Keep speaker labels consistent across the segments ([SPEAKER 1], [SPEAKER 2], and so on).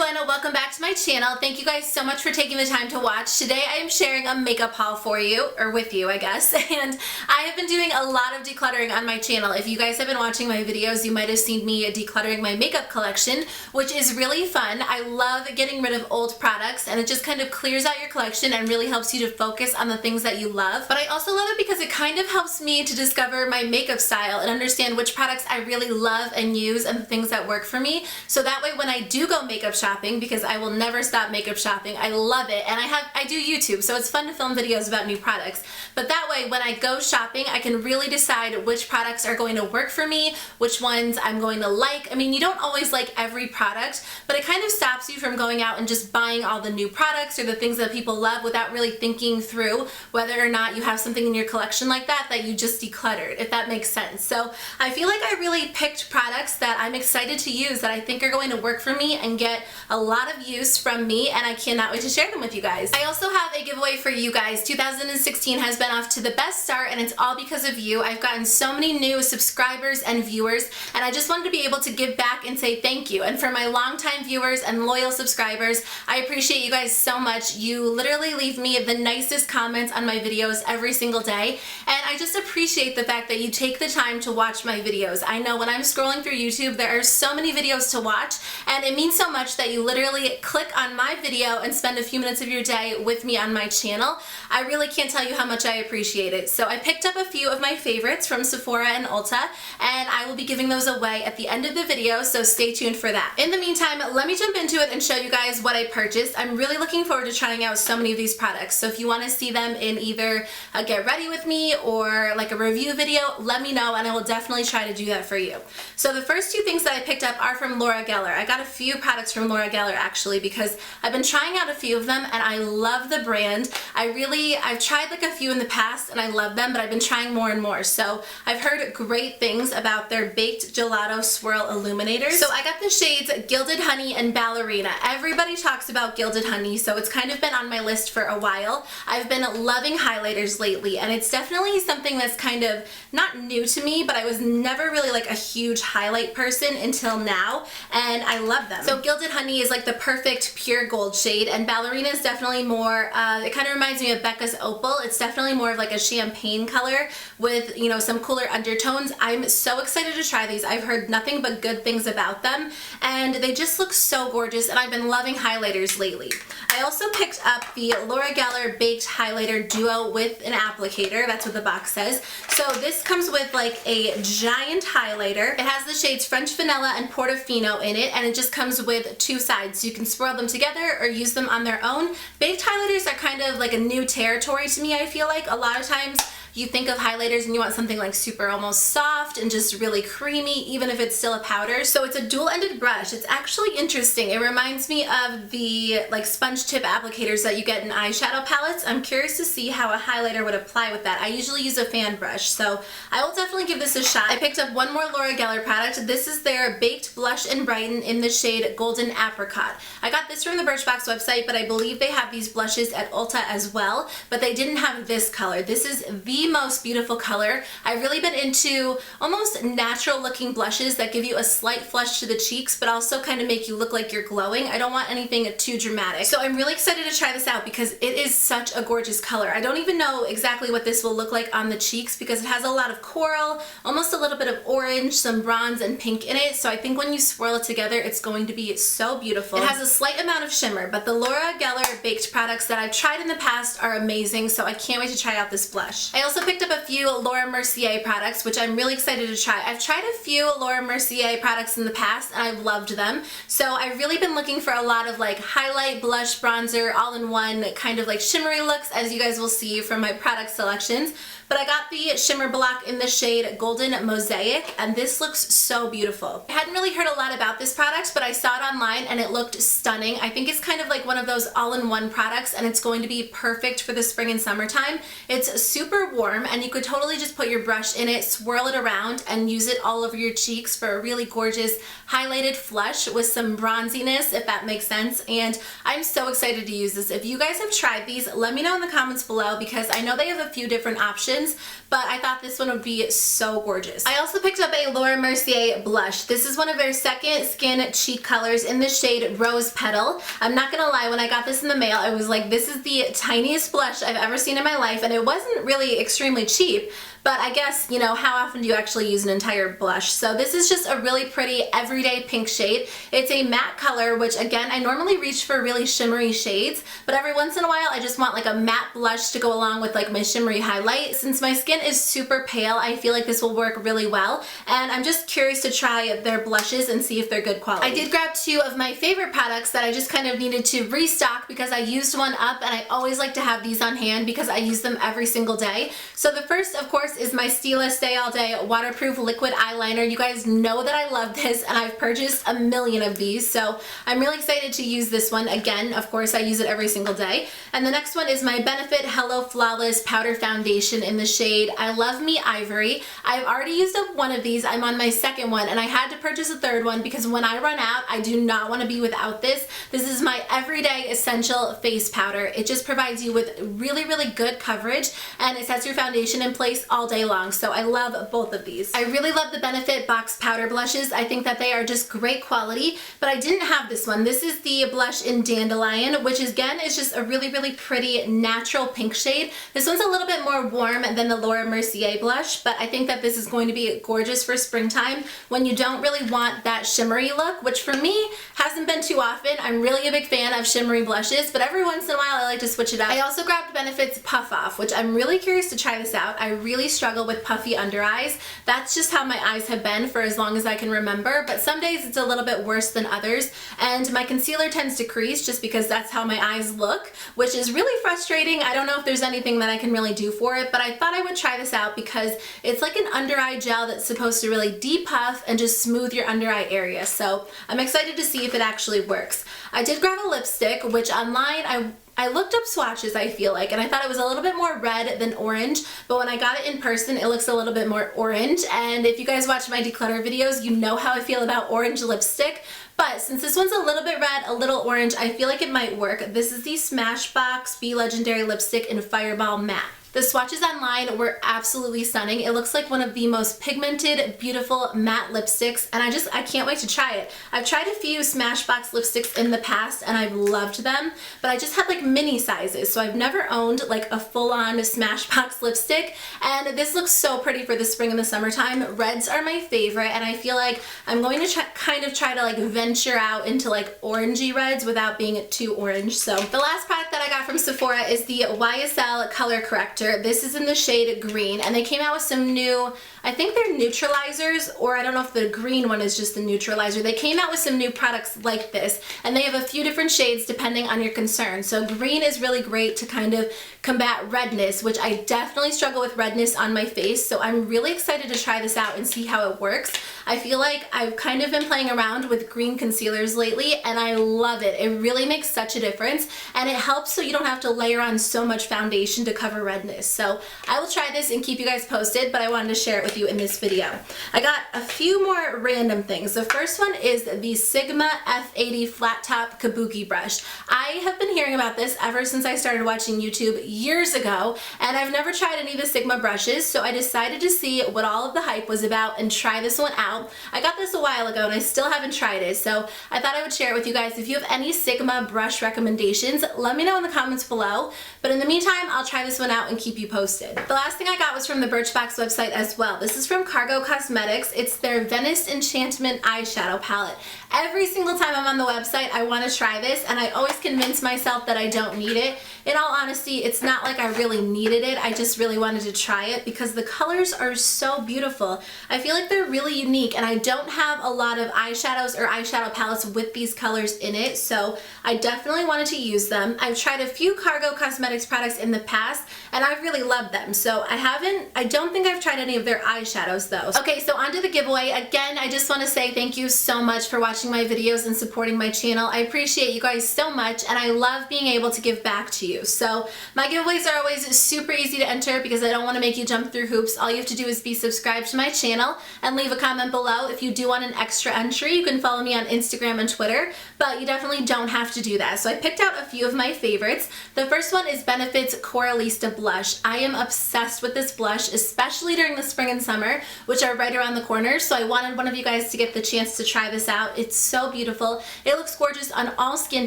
[SPEAKER 1] everyone, welcome back to my channel. Thank you guys so much for taking the time to watch. Today I am sharing a makeup haul for you, or with you I guess, and I have been doing a lot of decluttering on my channel. If you guys have been watching my videos, you might have seen me decluttering my makeup collection, which is really fun. I love getting rid of old products and it just kind of clears out your collection and really helps you to focus on the things that you love. But I also love it because it kind of helps me to discover my makeup style and understand which products I really love and use and the things that work for me. So that way when I do go makeup shopping, because I will never stop makeup shopping, I love it, and I do YouTube, so it's fun to film videos about new products, but that way when I go shopping I can really decide which products are going to work for me, which ones I'm going to like. I mean, you don't always like every product, but it kind of stops you from going out and just buying all the new products or the things that people love without really thinking through whether or not you have something in your collection like that you just decluttered, if that makes sense. So I feel like I really picked products that I'm excited to use, that I think are going to work for me and get a lot of use from me, and I cannot wait to share them with you guys. I also have a giveaway for you guys. 2016 has been off to the best start, and it's all because of you. I've gotten so many new subscribers and viewers, and I just wanted to be able to give back and say thank you. And for my longtime viewers and loyal subscribers, I appreciate you guys so much. You literally leave me the nicest comments on my videos every single day, and I just appreciate the fact that you take the time to watch my videos. I know when I'm scrolling through YouTube, there are so many videos to watch, and it means so much that you literally click on my video and spend a few minutes of your day with me on my channel. I really can't tell you how much I appreciate it. So I picked up a few of my favorites from Sephora and Ulta, and I will be giving those away at the end of the video, so stay tuned for that. In the meantime, let me jump into it and show you guys what I purchased. I'm really looking forward to trying out so many of these products, so if you want to see them in either a get ready with me or like a review video, let me know and I will definitely try to do that for you. So the first two things that I picked up are from Laura Geller. I got a few products from Laura Geller actually because I've been trying out a few of them and I love the brand. I've tried like a few in the past and I love them, but I've been trying more and more. So I've heard great things about their baked gelato swirl illuminators. So I got the shades Gilded Honey and Ballerina. Everybody talks about Gilded Honey, so it's kind of been on my list for a while. I've been loving highlighters lately, and it's definitely something that's kind of not new to me, but I was never really like a huge highlight person until now, and I love them. So Gilded Honey is like the perfect pure gold shade, and Ballerina is definitely more, it kind of reminds me of Becca's Opal. It's definitely more of like a champagne color with, you know, some cooler undertones. I'm so excited to try these. I've heard nothing but good things about them, and they just look so gorgeous, and I've been loving highlighters lately. I also picked up the Laura Geller Baked Highlighter Duo with an applicator. That's what the box says. So this comes with like a giant highlighter. It has the shades French Vanilla and Portofino in it, and it just comes with two sides, so you can swirl them together or use them on their own. Baked highlighters are kind of like a new territory to me, I feel like. A lot of times you think of highlighters and you want something like super almost soft and just really creamy, even if it's still a powder. So it's a dual-ended brush. It's actually interesting. It reminds me of the like sponge tip applicators that you get in eyeshadow palettes. I'm curious to see how a highlighter would apply with that. I usually use a fan brush, so I will definitely give this a shot. I picked up one more Laura Geller product. This is their Baked Blush-n-Brighten in the shade Golden Apricot. I got this from the BIRCHBOX website, but I believe they have these blushes at Ulta as well, but they didn't have this color. This is the most beautiful color. I've really been into almost natural looking blushes that give you a slight flush to the cheeks but also kind of make you look like you're glowing. I don't want anything too dramatic. So I'm really excited to try this out because it is such a gorgeous color. I don't even know exactly what this will look like on the cheeks because it has a lot of coral, almost a little bit of orange, some bronze and pink in it. So I think when you swirl it together, it's going to be so beautiful. It has a slight amount of shimmer, but the Laura Geller baked products that I've tried in the past are amazing, so I can't wait to try out this blush. I also picked up a few Laura Mercier products, which I'm really excited to try. I've tried a few Laura Mercier products in the past and I've loved them. So I've really been looking for a lot of like highlight, blush, bronzer, all-in-one kind of like shimmery looks, as you guys will see from my product selections. But I got the Shimmer Block in the shade Golden Mosaic, and this looks so beautiful. I hadn't really heard a lot about this product, but I saw it online and it looked stunning. I think it's kind of like one of those all-in-one products, and it's going to be perfect for the spring and summertime. It's super warm, and you could totally just put your brush in it, swirl it around, and use it all over your cheeks for a really gorgeous highlighted flush with some bronziness, if that makes sense. And I'm so excited to use this. If you guys have tried these, let me know in the comments below because I know they have a few different options foundations, but I thought this one would be so gorgeous. I also picked up a Laura Mercier blush. This is one of their second skin cheek colors in the shade Rose Petal. I'm not gonna lie, when I got this in the mail, I was like, this is the tiniest blush I've ever seen in my life, and it wasn't really extremely cheap. But I guess, you know, how often do you actually use an entire blush? So this is just a really pretty everyday pink shade. It's a matte color, which again, I normally reach for really shimmery shades, but every once in a while I just want like a matte blush to go along with like my shimmery highlight. Since my skin is super pale, I feel like this will work really well, and I'm just curious to try their blushes and see if they're good quality. I did grab two of my favorite products that I just kind of needed to restock because I used one up, and I always like to have these on hand because I use them every single day. So the first, of course, is my Stila Stay All Day Waterproof Liquid Eyeliner. You guys know that I love this, and I've purchased a million of these, so I'm really excited to use this one. Again, of course, I use it every single day. And the next one is my Benefit Hello Flawless Powder Foundation in the shade I Love Me Ivory. I've already used up one of these. I'm on my second one, and I had to purchase a third one because when I run out, I do not want to be without this. This is my everyday essential face powder. It just provides you with really, really good coverage, and it sets your foundation in place all day long. So I love both of these. I really love the Benefit Box Powder Blushes. I think that they are just great quality, but I didn't have this one. This is the blush in Dandelion, which again is just a really, really pretty natural pink shade. This one's a little bit more warm than the Laura Mercier blush, but I think that this is going to be gorgeous for springtime when you don't really want that shimmery look, which for me hasn't been too often. I'm really a big fan of shimmery blushes, but every once in a while I like to switch it up. I also grabbed Benefit's Puff Off, which I'm really curious to try this out. I really struggle with puffy under eyes. That's just how my eyes have been for as long as I can remember, but some days it's a little bit worse than others, and my concealer tends to crease just because that's how my eyes look, which is really frustrating. I don't know if there's anything that I can really do for it, but I thought I would try this out because it's like an under eye gel that's supposed to really depuff and just smooth your under eye area. So I'm excited to see if it actually works. I did grab a lipstick, which online I looked up swatches, I feel like, and I thought it was a little bit more red than orange, but when I got it in person, it looks a little bit more orange. And if you guys watch my declutter videos, you know how I feel about orange lipstick. But since this one's a little bit red, a little orange, I feel like it might work. This is the Smashbox Be Legendary Lipstick in Fireball Matte. The swatches online were absolutely stunning. It looks like one of the most pigmented, beautiful matte lipsticks, and I can't wait to try it. I've tried a few Smashbox lipsticks in the past and I've loved them, but I just had like mini sizes, so I've never owned like a full-on Smashbox lipstick, and this looks so pretty for the spring and the summertime. Reds are my favorite, and I feel like I'm going to kind of try to like venture out into like orangey reds without being too orange. So the last product that I got from Sephora is the YSL Color Corrector. This is in the shade green, and they came out with some new, I think they're neutralizers, or I don't know if the green one is just the neutralizer. They came out with some new products like this, and they have a few different shades depending on your concern. So green is really great to kind of combat redness, which I definitely struggle with redness on my face, so I'm really excited to try this out and see how it works. I feel like I've kind of been playing around with green concealers lately, and I love it. It really makes such a difference, and it helps so you don't have to layer on so much foundation to cover redness. So I will try this and keep you guys posted, but I wanted to share it with you in this video. I got a few more random things. The first one is the Sigma F80 Flat Top Kabuki Brush. I have been hearing about this ever since I started watching YouTube years ago, and I've never tried any of the Sigma brushes, so I decided to see what all of the hype was about and try this one out. I got this a while ago and I still haven't tried it, so I thought I would share it with you guys. If you have any Sigma brush recommendations, let me know in the comments below, but in the meantime, I'll try this one out and keep you posted. The last thing I got was from the BIRCHBOX website as well. This is from Cargo Cosmetics. It's their Venice Enchantment eyeshadow palette. Every single time I'm on the website, I want to try this, and I always convince myself that I don't need it. In all honesty, it's not like I really needed it. I just really wanted to try it because the colors are so beautiful. I feel like they're really unique, and I don't have a lot of eyeshadows or eyeshadow palettes with these colors in it, so I definitely wanted to use them. I've tried a few Cargo Cosmetics products in the past, and I've really loved them. So I don't think I've tried any of their eyeshadows though. Okay, so onto the giveaway. Again, I just want to say thank you so much for watching my videos and supporting my channel. I appreciate you guys so much, and I love being able to give back to you. So my giveaways are always super easy to enter because I don't want to make you jump through hoops. All you have to do is be subscribed to my channel and leave a comment below. If you do want an extra entry, you can follow me on Instagram and Twitter, but you definitely don't have to do that. So I picked out a few of my favorites. The first one is Benefit's Coralista blush. I am obsessed with this blush, especially during the spring and summer, which are right around the corner. So I wanted one of you guys to get the chance to try this out. It's so beautiful. It looks gorgeous on all skin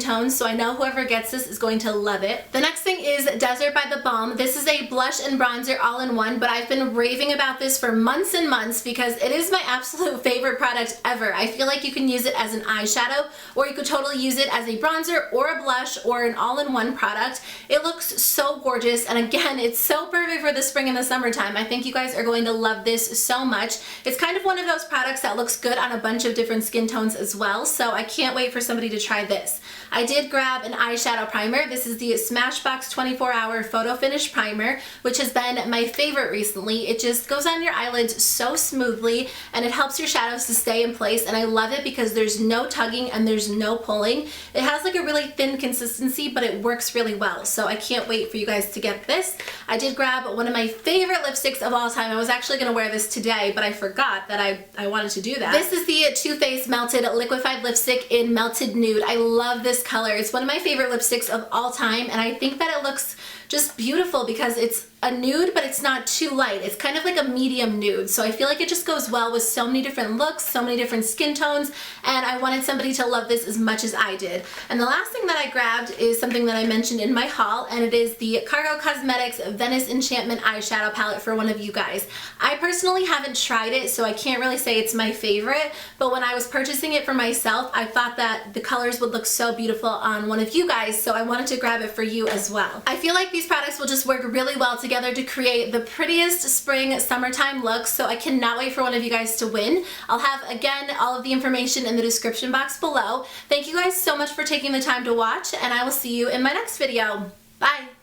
[SPEAKER 1] tones, so I know whoever gets this is going to love it. The next thing is Desert by the Balm. This is a blush and bronzer all-in-one, but I've been raving about this for months and months because it is my absolute favorite product ever. I feel like you can use it as an eyeshadow, or you could totally use it as a bronzer or a blush or an all-in-one product. It looks so gorgeous, and again, it's so perfect for the spring and the summertime. I think you guys are going to love this so much. It's kind of one of those products that looks good on a bunch of different skin tones as well, so I can't wait for somebody to try this. I did grab an eyeshadow primer. This is the Smashbox 24-Hour Photo Finish Primer, which has been my favorite recently. It just goes on your eyelids so smoothly, and it helps your shadows to stay in place, and I love it because there's no tugging and there's no pulling. It has like a really thin consistency, but it works really well, so I can't wait for you guys to get this. I did grab one of my favorite lipsticks of all time. I was actually going to wear this today, but I forgot that I wanted to do that. This is the Too Faced Melted Liquefied Lipstick in Melted Nude. I love this color. It's one of my favorite lipsticks of all time, and I think that it looks just beautiful because it's a nude, but it's not too light. It's kind of like a medium nude, so I feel like it just goes well with so many different looks, so many different skin tones, and I wanted somebody to love this as much as I did. And the last thing that I grabbed is something that I mentioned in my haul, and it is the Cargo Cosmetics Venice Enchantment eyeshadow palette for one of you guys. I personally haven't tried it, so I can't really say it's my favorite, but when I was purchasing it for myself, I thought that the colors would look so beautiful on one of you guys, so I wanted to grab it for you as well. I feel like these products will just work really well together to create the prettiest spring summertime looks, so I cannot wait for one of you guys to win. I'll have, again, all of the information in the description box below. Thank you guys so much for taking the time to watch, and I will see you in my next video. Bye!